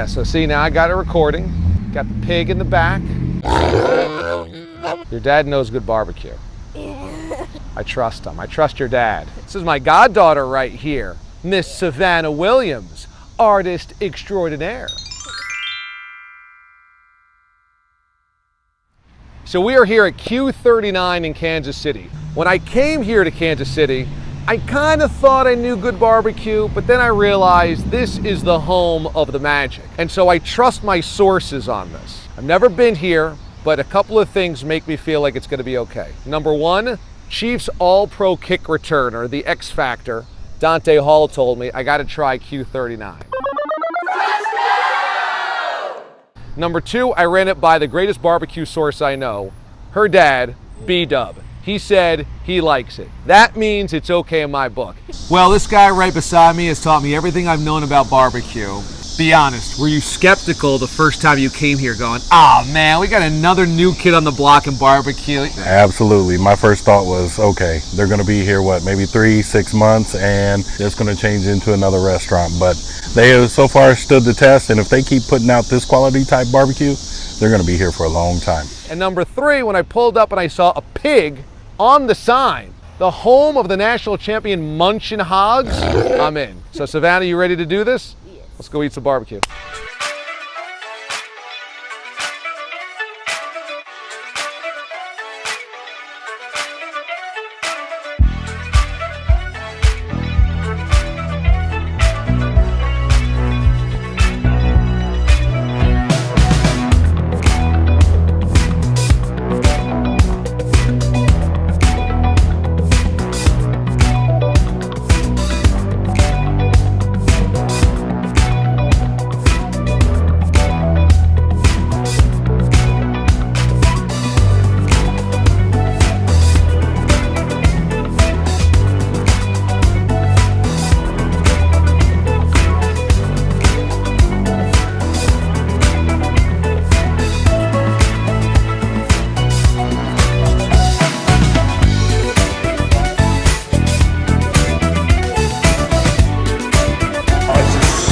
Yeah, so see, now I got it recording. Got the pig in the back. Your dad knows good barbecue. I trust him. I trust your dad. This is my goddaughter right here, Miss Savannah Williams, artist extraordinaire. So we are here at Q39 in Kansas City. When I came here to Kansas City, I kind of thought I knew good barbecue, but then I realized this is the home of the magic. And so I trust my sources on this. I've never been here, but a couple of things make me feel like it's gonna be okay. Number one, Chiefs All-Pro kick returner, the X Factor, Dante Hall told me I gotta try Q39. Number two, I ran it by the greatest barbecue source I know, her dad, B-Dub. He said he likes it. That means it's okay in my book. Well, this guy right beside me has taught me everything I've known about barbecue. Be honest, were you skeptical the first time you came here going, oh man, we got another new kid on the block in barbecue? Absolutely. My first thought was, okay, they're gonna be here, what, maybe 3-6 months, and it's gonna change into another restaurant. But they have so far stood the test, and if they keep putting out this quality type barbecue, they're gonna be here for a long time. And number three, when I pulled up and I saw a pig on the sign, the home of the national champion Munchin' Hogs, I'm in. So Savannah, you ready to do this? Yes. Let's go eat some barbecue.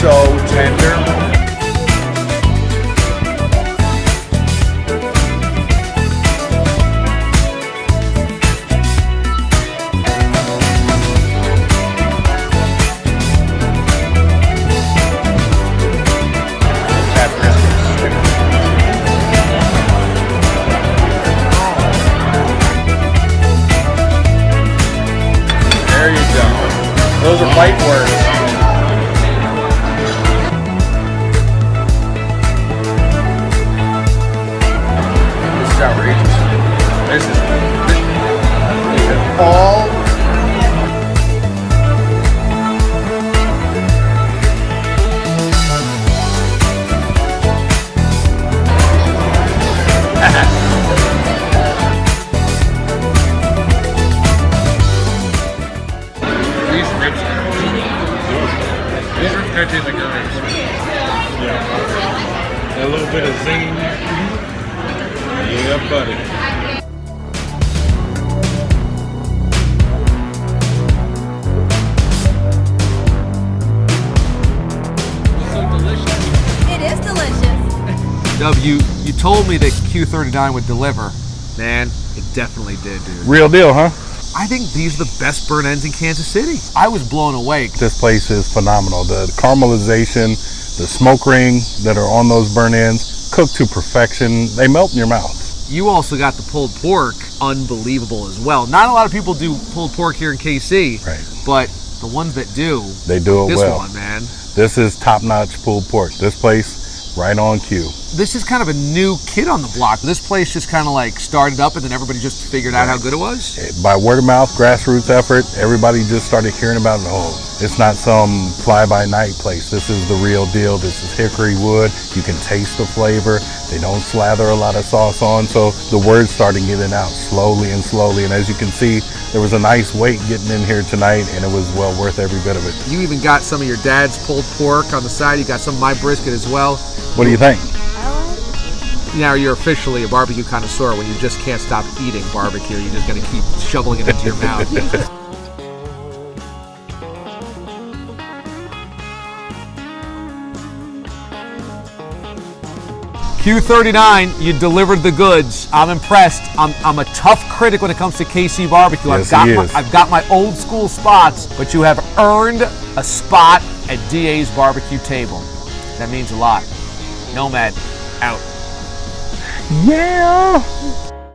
So tender. There you go. Those are fight words. Outrageous. This is all. These ribs gotta taste like ribs. Yeah. A little bit of zing. Yeah, buddy. So delicious. It is delicious. W, you told me that Q39 would deliver. Man, it definitely did, dude. Real deal, huh? I think these are the best burnt ends in Kansas City. I was blown away. This place is phenomenal. The caramelization, the smoke ring that are on those burnt ends, cooked to perfection. They melt in your mouth. You also got the pulled pork, unbelievable as well. Not a lot of people do pulled pork here in KC, Right. but the ones that do, They do it this well. one, man. This is top-notch pulled pork. This place, right on cue. This is kind of a new kid on the block. This place just kind of like started up and then everybody just figured out how good it was. By word of mouth, grassroots effort, everybody just started hearing about it. Oh, it's not some fly-by-night place. This is the real deal. This is hickory wood. You can taste the flavor. They don't slather a lot of sauce on. So the word started getting out slowly and slowly. And as you can see, there was a nice weight getting in here tonight, and it was well worth every bit of it. You even got some of your dad's pulled pork on the side. You got some of my brisket as well. What do you think? Now you're officially a barbecue connoisseur when you just can't stop eating barbecue. You're just gonna keep shoveling it into your mouth. Q39, you delivered the goods. I'm impressed. I'm a tough critic when it comes to KC barbecue. Yes, I've got my old school spots, but you have earned a spot at DA's barbecue table. That means a lot. Nomad, out. Yeah.